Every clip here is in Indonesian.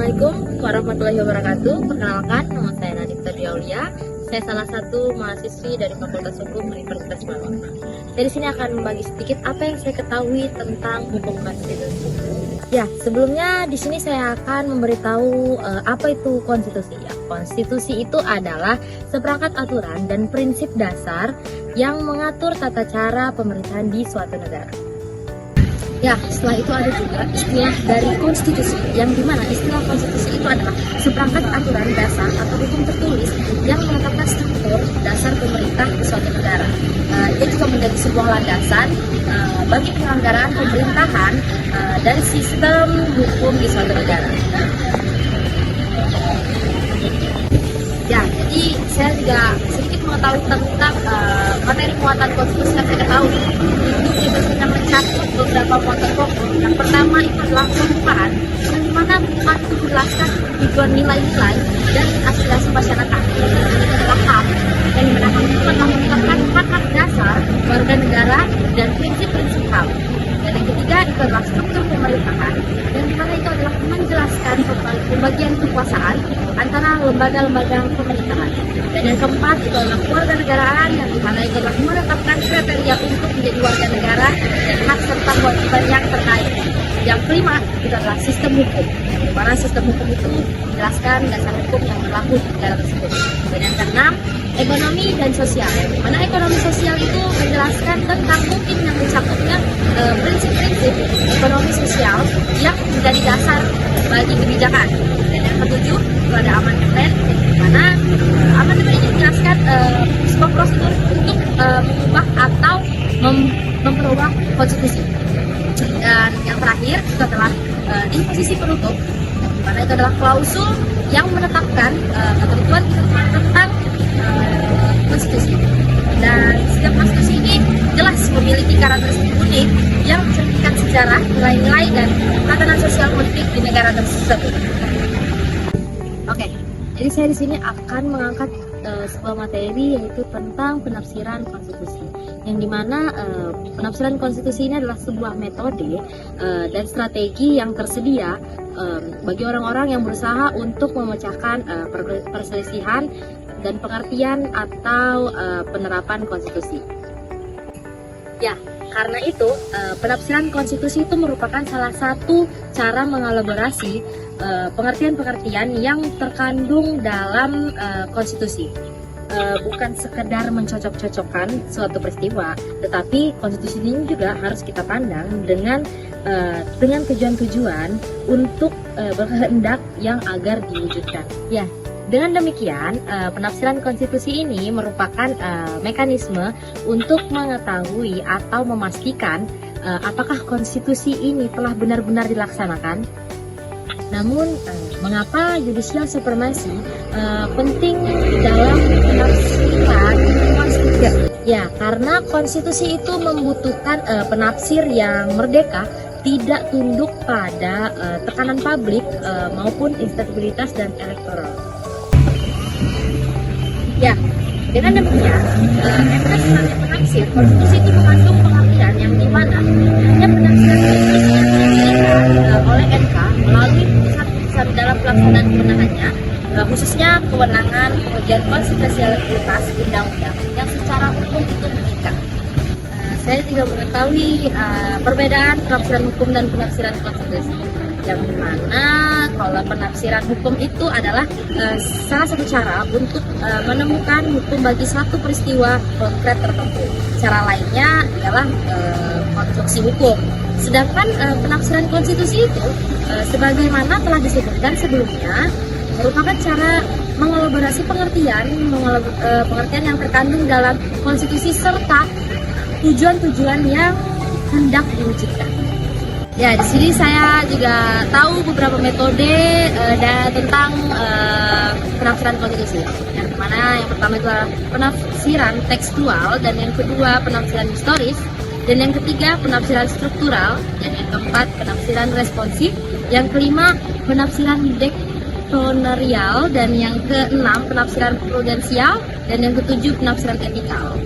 Assalamualaikum warahmatullahi wabarakatuh. Perkenalkan, nama saya Nadita Diaulia. Saya salah satu mahasiswi dari Fakultas Hukum Universitas Malaka. Saya di sini akan membagi sedikit apa yang saya ketahui tentang hukum konstitusi. Ya, sebelumnya di sini saya akan memberitahu apa itu konstitusi. Ya, konstitusi itu adalah seperangkat aturan dan prinsip dasar yang mengatur tata cara pemerintahan di suatu negara. Ya, setelah itu ada juga istilah dari konstitusi, yang dimana istilah konstitusi itu adalah seperangkat aturan dasar atau hukum tertulis yang menetapkan struktur dasar pemerintah di suatu negara. Itu juga menjadi sebuah landasan bagi penyelenggaraan pemerintahan dari sistem hukum di suatu negara. Ya, jadi saya juga sedikit mengetahui tentang materi muatan konstitusi yang saya ketahui. Itu sudah mencakup beberapa pokok. Yang pertama itu adalah pembukaan, yang dimana pembukaan itu menjelaskan tujuan nilai-nilai dan aspirasi masyarakat. Itu adalah HAM, yang dimana HAM itu adalah menetapkan hak-hak dasar warga negara dan prinsip-prinsip HAM. Dan yang ketiga itu adalah struktur pemerintahan, yang dimana itu adalah menjelaskan pembagian kekuasaan antara lembaga-lembaga pemerintahan. Dan yang keempat itu adalah kewarganegaraan, yang dimana itu adalah menetapkan kriteria untuk menjadi warga negara dan hak serta kewajiban yang terkait. Yang kelima itu adalah sistem hukum, yang dimana sistem hukum itu menjelaskan dasar hukum yang berlaku di negara tersebut. Dan yang keenam, ekonomi dan sosial, di mana ekonomi sosial itu menjelaskan tentang mungkin yang mencakupnya prinsip-prinsip ekonomi sosial yang menjadi dasar bagi kebijakan. Dan yang ketujuh itu ada amandemen, di mana amandemen ini menjelaskan sebuah prosedur untuk mengubah atau memperubah konstitusi. Dan yang terakhir itu adalah disposisi penutup, di mana itu adalah klausul yang menetapkan ketentuan-ketentuan tentang konstitusi. Dan setiap konstitusi ini jelas memiliki karakteristik unik yang mencerminkan sejarah, nilai-nilai, dan tatanan sosial politik di negara tersebut. Oke, jadi saya di sini akan mengangkat sebuah materi, yaitu tentang penafsiran konstitusi, yang dimana penafsiran konstitusi ini adalah sebuah metode dan strategi yang tersedia bagi orang-orang yang berusaha untuk memecahkan perselisihan dan pengertian atau penerapan konstitusi. Ya, karena itu penafsiran konstitusi itu merupakan salah satu cara mengelaborasi pengertian-pengertian yang terkandung dalam konstitusi. Bukan sekedar mencocok-cocokkan suatu peristiwa, tetapi konstitusi ini juga harus kita pandang dengan tujuan-tujuan untuk berkehendak yang agar diwujudkan. Ya, dengan demikian, penafsiran konstitusi ini merupakan mekanisme untuk mengetahui atau memastikan apakah konstitusi ini telah benar-benar dilaksanakan. Namun, mengapa judicial supremacy penting dalam penafsiran konstitusi? Ya, karena konstitusi itu membutuhkan penafsir yang merdeka, tidak tunduk pada tekanan publik maupun instabilitas dan elektoral. Ya, dengan demikian, MK sebagai penafsir konstitusi itu mengandung pengertian yang dimana hanya penafsiran konstitusi yang diberikan oleh MK melalui putusan dalam pelaksanaan kewenangannya, khususnya kewenangan pengujian konstitusionalitas undang-undang yang secara hukum itu mengikat. Saya juga mengetahui perbedaan penafsiran hukum dan penafsiran konstitusi, yang dimana kalau penafsiran hukum itu adalah salah satu cara untuk menemukan hukum bagi satu peristiwa konkret tertentu. Cara lainnya adalah konstruksi hukum. Sedangkan penafsiran konstitusi itu, sebagaimana telah disebutkan sebelumnya, merupakan cara mengelaborasi pengertian yang terkandung dalam konstitusi serta tujuan-tujuan yang hendak diwujudkan. Ya, di sini saya juga tahu beberapa metode tentang penafsiran konstitusi. Yang mana yang pertama itu adalah penafsiran tekstual, dan yang kedua penafsiran historis, dan yang ketiga penafsiran struktural, dan yang keempat penafsiran responsif, yang kelima penafsiran dektonerial, dan yang keenam penafsiran prudensial, dan yang ketujuh penafsiran etikal.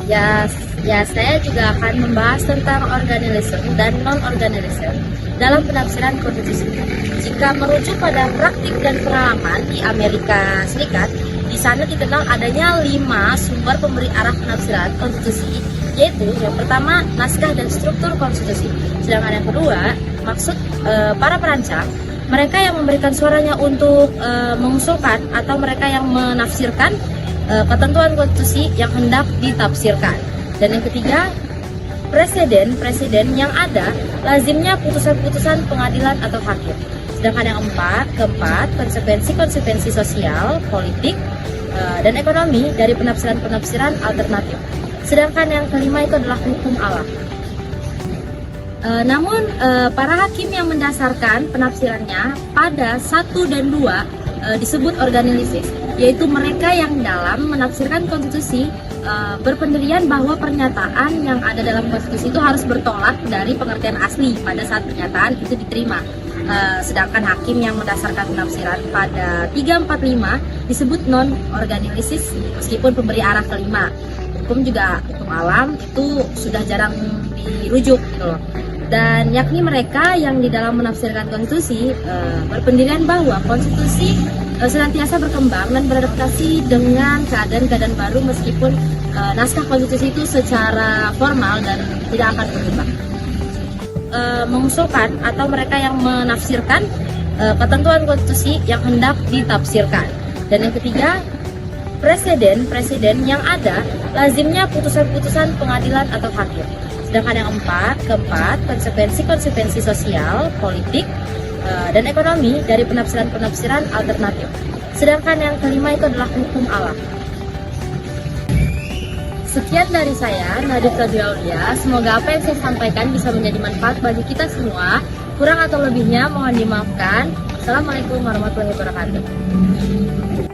Ya, saya juga akan membahas tentang organisme dan non-organisme dalam penafsiran konstitusi. Jika jika merujuk pada praktik dan pengalaman di Amerika Serikat, di sana dikenal adanya 5 sumber pemberi arah penafsiran konstitusi, yaitu yang pertama naskah dan struktur konstitusi. Sedangkan yang kedua, maksud para perancang, mereka yang memberikan suaranya untuk mengusulkan atau mereka yang menafsirkan ketentuan konstitusi yang hendak ditafsirkan. Dan yang ketiga, presiden yang ada lazimnya putusan-putusan pengadilan atau hakim. Sedangkan yang keempat, konsekuensi sosial, politik, dan ekonomi dari penafsiran alternatif. Sedangkan yang kelima itu adalah hukum alam. Namun para hakim yang mendasarkan penafsirannya pada 1 dan 2 disebut organalisis, yaitu mereka yang dalam menafsirkan konstitusi berpendirian bahwa pernyataan yang ada dalam konstitusi itu harus bertolak dari pengertian asli pada saat pernyataan itu diterima. Sedangkan hakim yang mendasarkan penafsiran pada 3, 4, 5 disebut non-organalisis meskipun pemberi arah kelima. Hukum alam itu sudah jarang dirujuk gitu loh. Dan yakni mereka yang di dalam menafsirkan konstitusi berpendirian bahwa konstitusi senantiasa berkembang dan beradaptasi dengan keadaan-keadaan baru meskipun naskah konstitusi itu secara formal dan tidak akan berubah. Mengusulkan atau mereka yang menafsirkan ketentuan konstitusi yang hendak ditafsirkan. Dan yang ketiga, presiden yang ada lazimnya putusan-putusan pengadilan atau hakim. Sedangkan yang keempat, konsekuensi sosial, politik, dan ekonomi dari penafsiran alternatif. Sedangkan yang kelima itu adalah hukum alam. Sekian dari saya, Nadif Aulia. Semoga apa yang saya sampaikan bisa menjadi manfaat bagi kita semua. Kurang atau lebihnya mohon dimaafkan. Assalamualaikum warahmatullahi wabarakatuh.